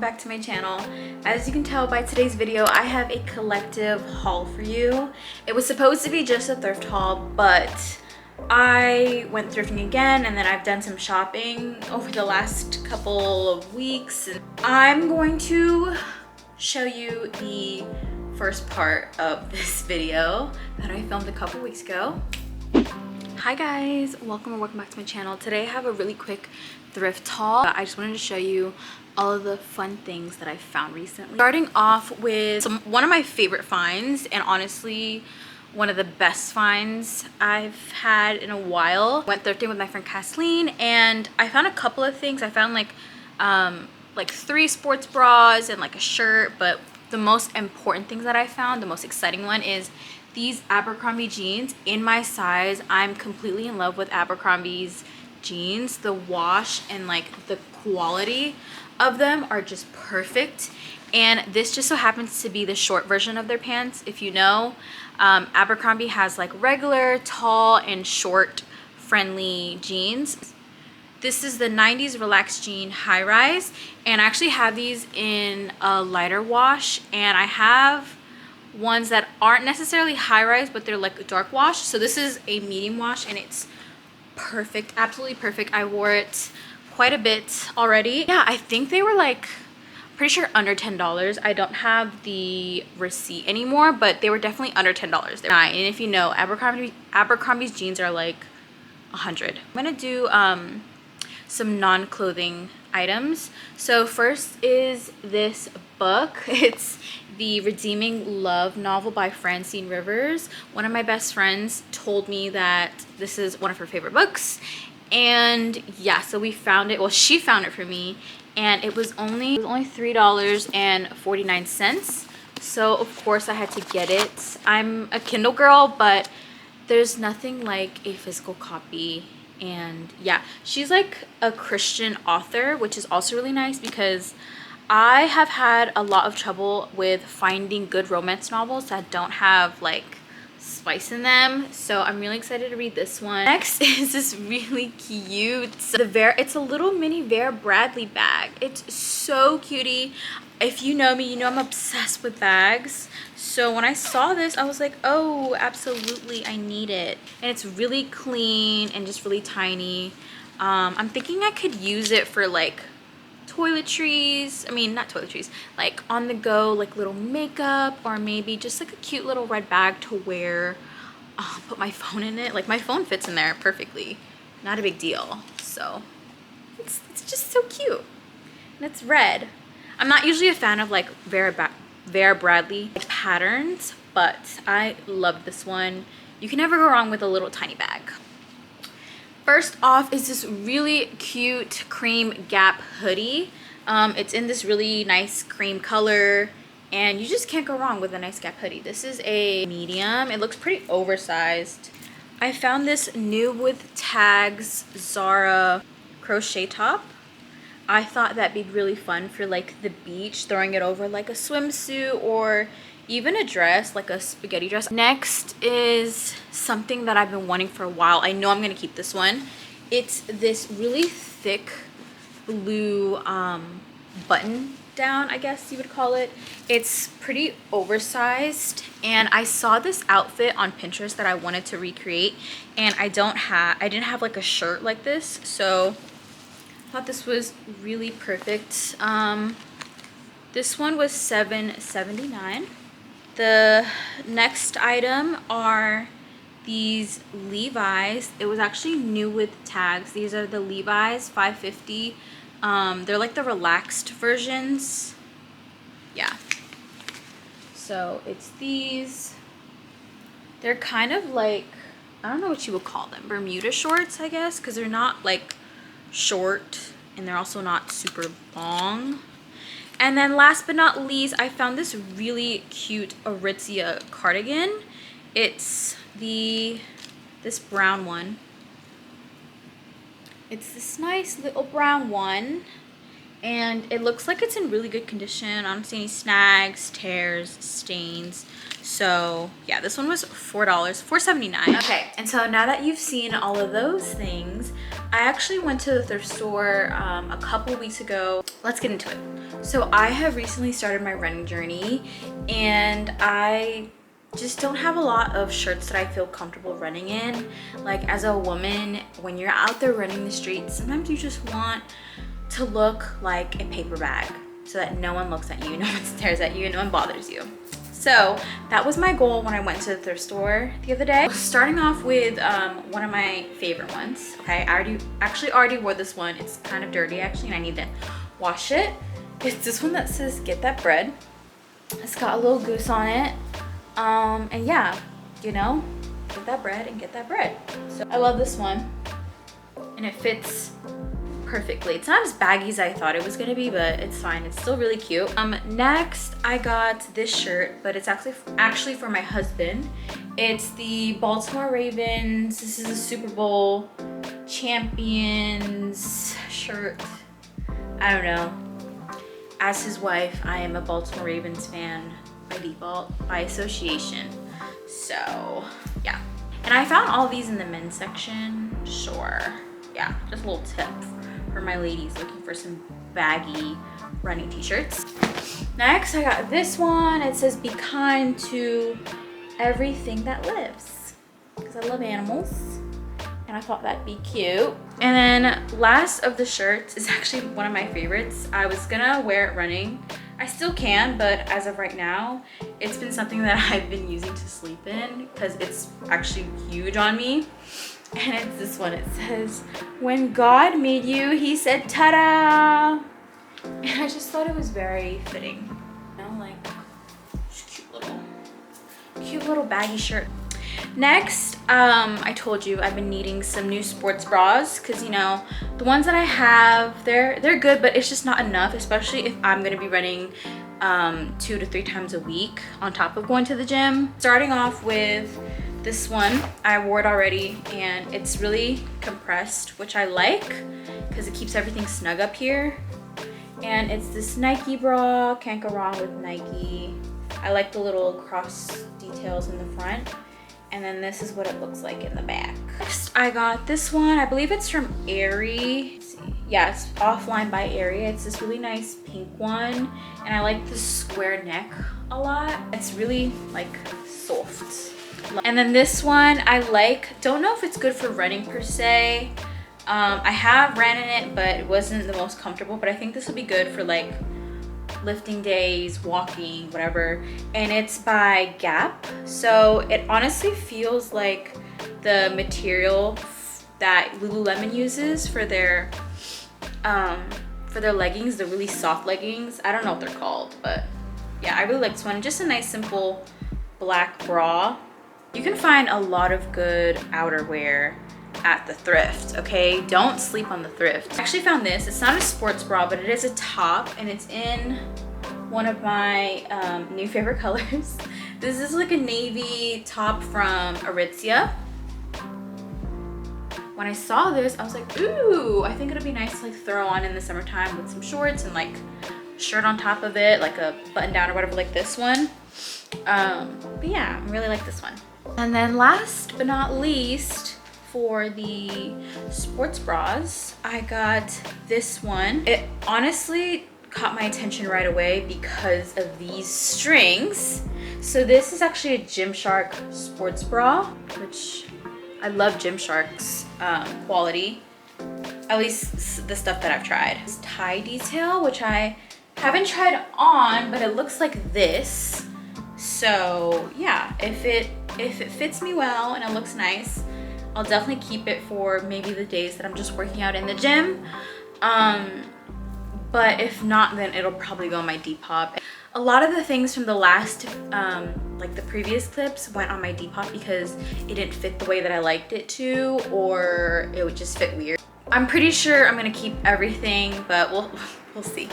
back to my channel. As you can tell by today's video, I have a collective haul for you. It was supposed to be just a thrift haul, but I went thrifting again, and then I've done some shopping over the last couple of weeks. I'm going to show you the first part of this video that I filmed a couple weeks ago. Hi guys, welcome back to my channel. Today I have a really quick thrift haul. I just wanted to show you all of the fun things that I found recently. Starting off with one of my favorite finds, and honestly one of the best finds I've had in a while. Went thrifting with my friend Kathleen and I found a couple of things. I found like 3 sports bras and like a shirt, but the most important things that I found, the most exciting one, is these Abercrombie jeans in my size. I'm completely in love with Abercrombie's jeans. The wash and like the quality of them are just perfect, and this just so happens to be the short version of their pants. If you know, Abercrombie has like regular, tall, and short friendly jeans. This is the 90s relaxed jean high rise, and I actually have these in a lighter wash, and I have ones that aren't necessarily high rise, but they're like a dark wash. So this is a medium wash and it's perfect, absolutely perfect. I wore it quite a bit already. Yeah, I think they were like, pretty sure under $10. I don't have the receipt anymore, but they were definitely under $10. They're $9, and if you know, Abercrombie's jeans are like $100. I'm gonna do some non-clothing items. So first is this book. It's the Redeeming Love novel by Francine Rivers. One of my best friends told me that this is one of her favorite books, and yeah, so we found it. Well, she found it for me, and it was only $3.49. So of course I had to get it. I'm a Kindle girl, but there's nothing like a physical copy. And yeah, she's like a Christian author, which is also really nice because I have had a lot of trouble with finding good romance novels that don't have like spice in them. So I'm really excited to read this one. Next is this really cute, it's a little mini Vera Bradley bag. It's so cutie. If you know me, you know I'm obsessed with bags. So when I saw this, I was like, oh, absolutely, I need it. And it's really clean and just really tiny. I'm thinking I could use it for like toiletries. I mean, not toiletries, like on the go, like little makeup, or maybe just like a cute little red bag to wear. Put my phone in it. Like my phone fits in there perfectly. Not a big deal. So it's just so cute. And it's red. I'm not usually a fan of like Vera Bradley patterns, but I love this one. You can never go wrong with a little tiny bag. First off is this really cute cream Gap hoodie. It's in this really nice cream color, and you just can't go wrong with a nice Gap hoodie. This is a medium. It looks pretty oversized. I found this new with tags Zara crochet top. I thought that'd be really fun for like the beach, throwing it over like a swimsuit or even a dress, like a spaghetti dress. Next is something that I've been wanting for a while. I know I'm gonna keep this one. It's this really thick blue button down, I guess you would call it. It's pretty oversized, and I saw this outfit on Pinterest that I wanted to recreate, and I didn't have like a shirt like this, so I thought this was really perfect. This one was $7.79. The next item are these Levi's. It was actually new with tags. These are the Levi's 550. They're like the relaxed versions. Yeah. So it's these. They're kind of like, I don't know what you would call them, Bermuda shorts, I guess, because they're not like short and they're also not super long. And then last but not least, I found this really cute Aritzia cardigan. It's this brown one. It's this nice little brown one, and it looks like it's in really good condition. I don't see any snags, tears, stains. So yeah, this one was $4.79. Okay, and so now that you've seen all of those things, I actually went to the thrift store a couple weeks ago. Let's get into it. So I have recently started my running journey, and I just don't have a lot of shirts that I feel comfortable running in. Like, as a woman, when you're out there running the streets, sometimes you just want to look like a paper bag so that no one looks at you, no one stares at you, no one bothers you. So that was my goal when I went to the thrift store the other day. Starting off with one of my favorite ones. Okay, I already wore this one. It's kind of dirty actually, and I need to wash it. It's this one that says "Get That Bread." It's got a little goose on it. And yeah, you know, get that bread and get that bread. So I love this one, and it fits perfectly. It's not as baggy as I thought it was gonna be, but it's fine. It's still really cute. Next I got this shirt, but it's actually for my husband. It's the Baltimore Ravens. This is a Super Bowl champions shirt. I don't know. As his wife, I am a Baltimore Ravens fan by default, by association. So yeah. And I found all these in the men's section. Sure. Yeah, just a little tip for my ladies looking for some baggy running t-shirts. Next, I got this one. It says "Be kind to everything that lives," because I love animals and I thought that'd be cute. And then last of the shirts is actually one of my favorites. I was gonna wear it running. I still can, but as of right now, it's been something that I've been using to sleep in because it's actually huge on me. And it's this one. It says, "When God made you, he said, ta-da!" And I just thought it was very fitting. You know, like, just cute little baggy shirt. Next, I told you I've been needing some new sports bras because, you know, the ones that I have, they're good, but it's just not enough, especially if I'm gonna be running 2 to 3 times a week on top of going to the gym. Starting off with this one. I wore it already, and it's really compressed, which I like because it keeps everything snug up here. And it's this Nike bra. Can't go wrong with Nike. I like the little cross details in the front. And then this is what it looks like in the back. Next, I got this one. I believe it's from Aerie. Let's see. Yeah, it's Offline by Aerie. It's this really nice pink one. And I like the square neck a lot. It's really like soft. And then this one I like. Don't know if it's good for running per se. I have ran in it, but it wasn't the most comfortable. But I think this will be good for like lifting days, walking, whatever. And it's by Gap. So it honestly feels like the material that Lululemon uses for their leggings, the really soft leggings. I don't know what they're called, but yeah, I really like this one. Just a nice simple black bra. You can find a lot of good outerwear at the thrift, okay? Don't sleep on the thrift. I actually found this. It's not a sports bra, but it is a top, and it's in one of my new favorite colors. This is like a navy top from Aritzia. When I saw this, I was like, ooh, I think it'll be nice to like throw on in the summertime with some shorts and like a shirt on top of it, like a button down or whatever, like this one. But yeah, I really like this one. And then last but not least, for the sports bras, I got this one. It honestly caught my attention right away because of these strings. So this is actually a Gymshark sports bra, which I love Gymshark's quality, at least the stuff that I've tried. This tie detail, which I haven't tried on, but it looks like this. So yeah, if it fits me well and it looks nice, I'll definitely keep it for maybe the days that I'm just working out in the gym. But if not, then it'll probably go on my Depop. A lot of the things from the last, like the previous clips went on my Depop because it didn't fit the way that I liked it to, or it would just fit weird. I'm pretty sure I'm gonna keep everything, but we'll see.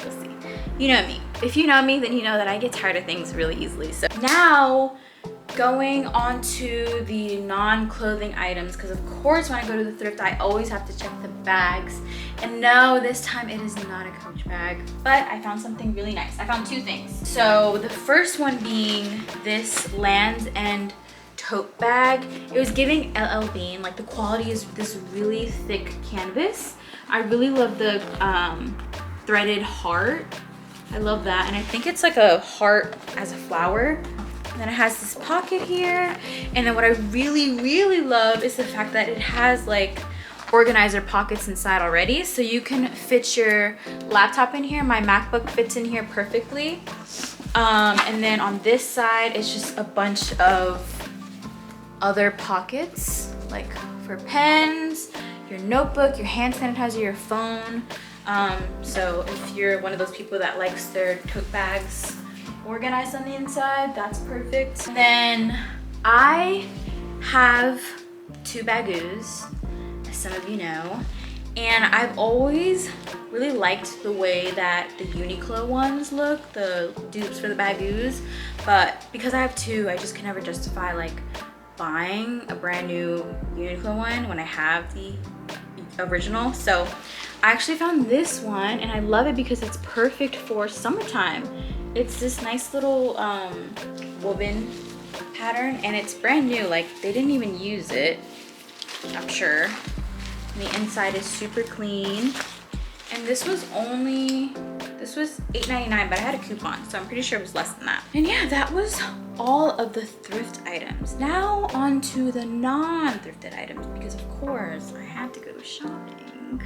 You know me. If you know me, then you know that I get tired of things really easily. So now, going on to the non-clothing items, because of course when I go to the thrift, I always have to check the bags. And no, this time it is not a Coach bag, but I found something really nice. I found two things. So the first one being this Land's End tote bag. It was giving LL Bean. Like the quality is this really thick canvas. I really love the threaded heart. I love that. And I think it's like a heart as a flower. And then it has this pocket here. And then what I really, really love is the fact that it has like organizer pockets inside already. So you can fit your laptop in here. My MacBook fits in here perfectly. And then on this side, it's just a bunch of other pockets, like for pens, your notebook, your hand sanitizer, your phone. So if you're one of those people that likes their tote bags organized on the inside, that's perfect. And then I have 2 bagoos, as some of you know, and I've always really liked the way that the Uniqlo ones look, the dupes for the bagoos, but because I have 2, I just can never justify like buying a brand new Uniqlo one when I have the original. So I actually found this one and I love it because it's perfect for summertime. It's this nice little woven pattern and it's brand new. Like they didn't even use it, I'm sure. And the inside is super clean. And this was $8.99, but I had a coupon, so I'm pretty sure it was less than that. And yeah, that was all of the thrift items. Now on to the non-thrifted items, because of course I had to go shopping.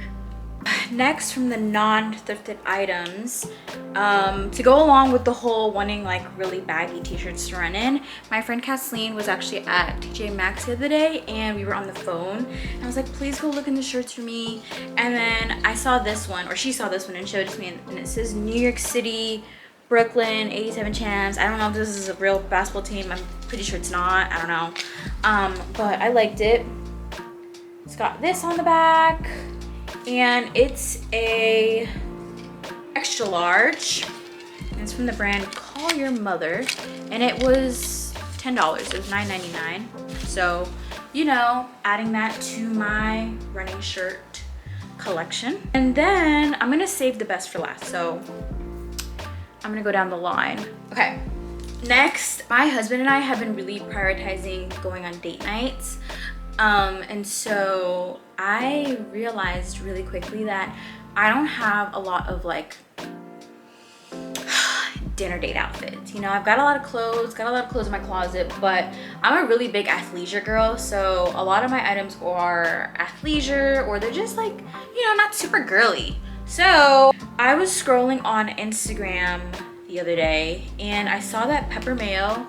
Next, from the non-thrifted items, to go along with the whole wanting like really baggy t-shirts to run in, my friend Kathleen was actually at TJ Maxx the other day and we were on the phone and I was like, please go look in the shirts for me. And then I saw this one, or she saw this one and showed it to me, and it says New York City, Brooklyn, 87 champs. I don't know if this is a real basketball team. I'm pretty sure it's not. I don't know. But I liked it. It's got this on the back. And it's a extra large. And it's from the brand Call Your Mother. And it was $10. It was $9.99. So, you know, adding that to my running shirt collection. And then I'm gonna save the best for last. So I'm gonna go down the line. Okay. Next, my husband and I have been really prioritizing going on date nights. And so I realized really quickly that I don't have a lot of like dinner date outfits. You know, I've got a lot of clothes, in my closet, but I'm a really big athleisure girl. So a lot of my items are athleisure, or they're just like, you know, not super girly. So I was scrolling on Instagram the other day and I saw that Peppermayo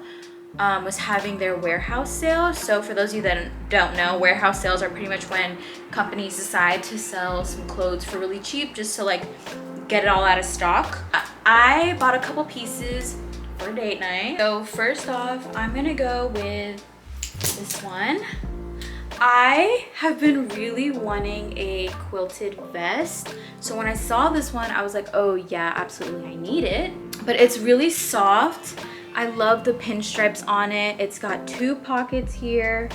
was having their warehouse sale. So for those of you that don't know, warehouse sales are pretty much when companies decide to sell some clothes for really cheap just to like get it all out of stock. I bought a couple pieces for date night. So first off, I'm gonna go with this one. I have been really wanting a quilted vest. So when I saw this one, I was like, oh yeah, absolutely, I need it. But it's really soft. I love the pinstripes on it. It's got 2 pockets here,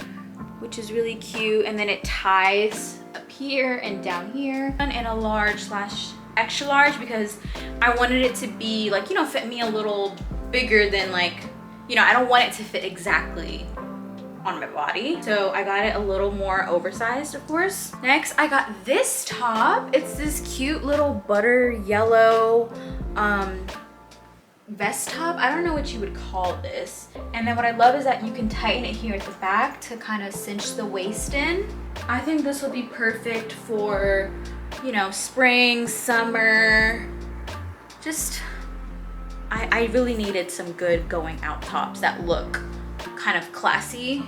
which is really cute. And then it ties up here and down here. And a large / extra large because I wanted it to be like, you know, fit me a little bigger than like, you know, I don't want it to fit exactly on my body. So I got it a little more oversized, of course. Next, I got this top. It's this cute little butter yellow, vest top. I don't know what you would call this. And then what I love is that you can tighten it here at the back to kind of cinch the waist in. I think this will be perfect for, you know, spring, summer. Just, I really needed some good going out tops that look kind of classy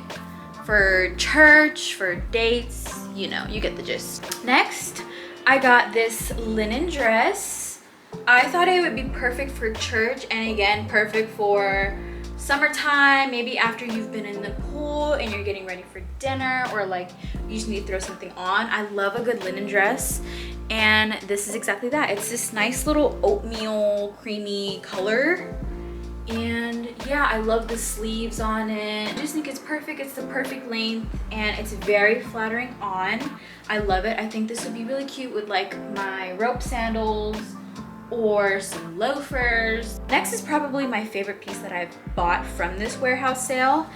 for church, for dates, you know, you get the gist. Next, I got this linen dress. I thought it would be perfect for church, and again, perfect for summertime, maybe after you've been in the pool and you're getting ready for dinner, or like you just need to throw something on. I love a good linen dress, and this is exactly that. It's this nice little oatmeal creamy color. And yeah, I love the sleeves on it. I just think it's perfect. It's the perfect length and it's very flattering on. I love it. I think this would be really cute with like my rope sandals or some loafers. Next is probably my favorite piece that I've bought from this warehouse sale,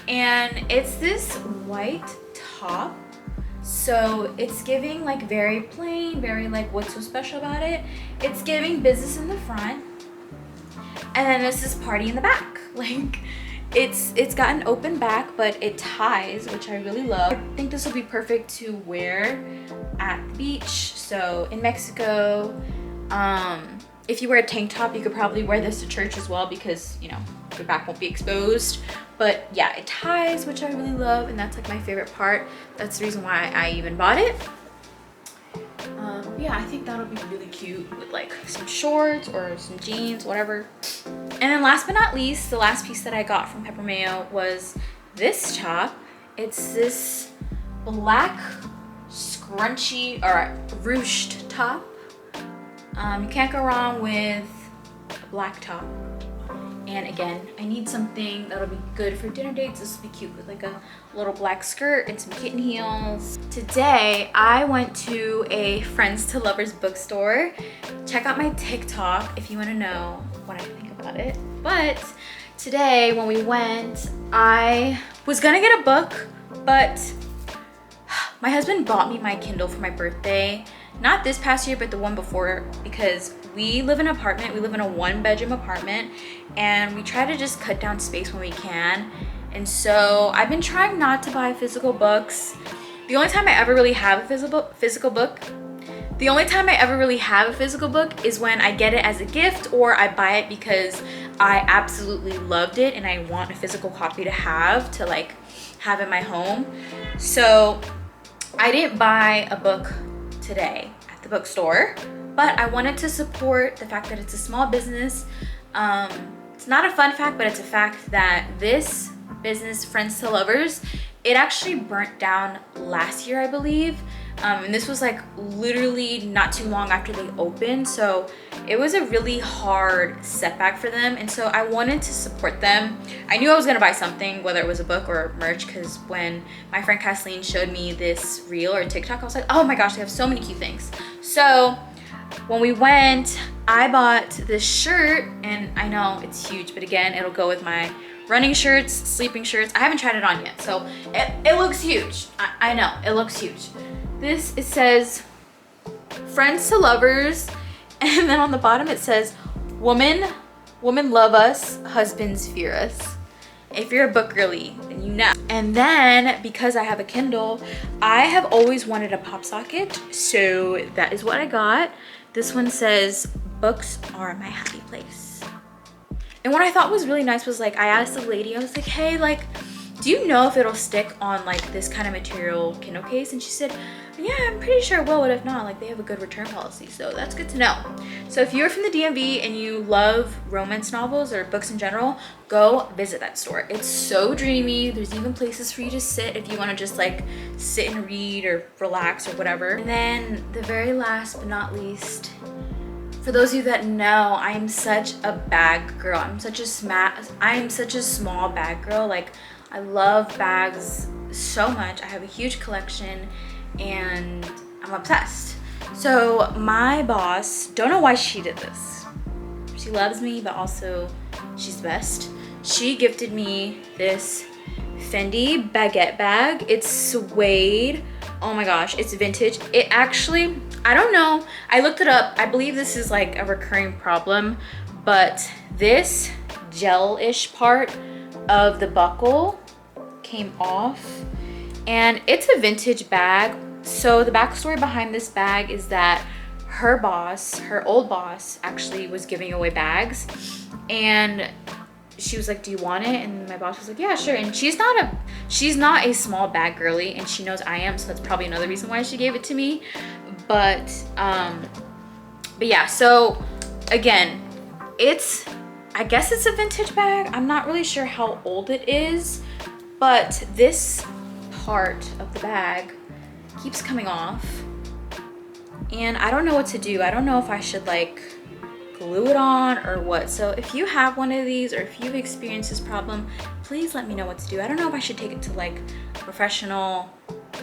and it's this white top. So it's giving like very plain, very like what's so special about it. It's giving business in the front, and then this is party in the back. Like it's got an open back, but it ties, which I really love. I think this will be perfect to wear at the beach. So in Mexico, if you wear a tank top, you could probably wear this to church as well, because you know your back won't be exposed. But yeah, it ties, which I really love, and that's like my favorite part. That's the reason why I even bought it. Yeah, I think that'll be really cute with like some shorts or some jeans, whatever. And then last but not least, the last piece that I got from Peppermayo was this top. It's this black scrunchy or ruched top. You can't go wrong with a black top. And again, I need something that'll be good for dinner dates. This will be cute with like a little black skirt and some kitten heels. Today, I went to a Friends to Lovers bookstore. Check out my TikTok if you want to know what I think about it. But today, when we went, I was gonna get a book, but my husband bought me my Kindle for my birthday. Not this past year, but the one before, because we live in an apartment. We live in a 1-bedroom apartment, and we try to just cut down space when we can. And so I've been trying not to buy physical books. The only time I ever really have a physical book is when I get it as a gift, or I buy it because I absolutely loved it and I want a physical copy to have in my home. So I didn't buy a book today at the bookstore, but I wanted to support the fact that it's a small business. It's not a fun fact, but it's a fact that this business, Friends to Lovers, it actually burnt down last year, I believe. And this was like literally not too long after they opened. So it was a really hard setback for them. And so I wanted to support them. I knew I was gonna buy something, whether it was a book or merch, because when my friend Kathleen showed me this reel or TikTok, I was like, oh my gosh, they have so many cute things. So when we went, I bought this shirt, and I know it's huge, but again, it'll go with my running shirts, sleeping shirts. I haven't tried it on yet, so it looks huge. I know, it looks huge. It says Friends to Lovers, and then on the bottom it says women love us, husbands fear us. If you're a book girly, then you know. And then because I have a Kindle, I have always wanted a pop socket, so that is what I got. This one says books are my happy place. And what I thought was really nice was like, I asked the lady, I was like, hey, like, do you know if it'll stick on like this kind of material Kindle case? And she said, yeah, I'm pretty sure it will, but if not, like they have a good return policy, so that's good to know. So if you're from the DMV and you love romance novels or books in general, go visit that store. It's so dreamy. There's even places for you to sit if you want to just like sit and read or relax or whatever. And then the very last but not least, for those of you that know, I am such a bag girl. I am such a small bag girl. Like, I love bags so much. I have a huge collection and I'm obsessed. So my boss, don't know why she did this. She loves me, but also she's the best. She gifted me this Fendi baguette bag. It's suede. Oh my gosh, it's vintage. It actually, I don't know, I looked it up. I believe this is like a recurring problem, but this gel-ish part of the buckle came off, and it's a vintage bag. So the backstory behind this bag is that her boss, her old boss, actually was giving away bags, and she was like, do you want it? And my boss was like, yeah, sure. And she's not a small bag girly, and she knows I am, so that's probably another reason why she gave it to me. But yeah, so again, I guess it's a vintage bag. I'm not really sure how old it is, but this part of the bag keeps coming off, and I don't know what to do. I don't know if I should like glue it on or what. So if you have one of these, or if you've experienced this problem, please let me know what to do. I don't know if I should take it to like a professional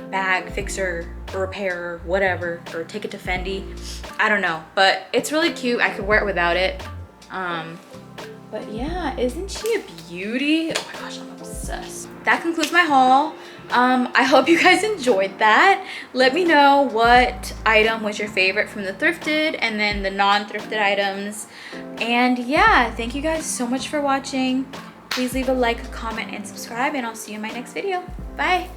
bag fixer repair, whatever, or take it to Fendi. I don't know, but it's really cute. I could wear it without it. But yeah, isn't she a beauty? Oh my gosh, I'm obsessed. That concludes my haul. I hope you guys enjoyed that. Let me know what item was your favorite from the thrifted and then the non-thrifted items. And yeah, thank you guys so much for watching. Please leave a like, comment, and subscribe, and I'll see you in my next video. Bye.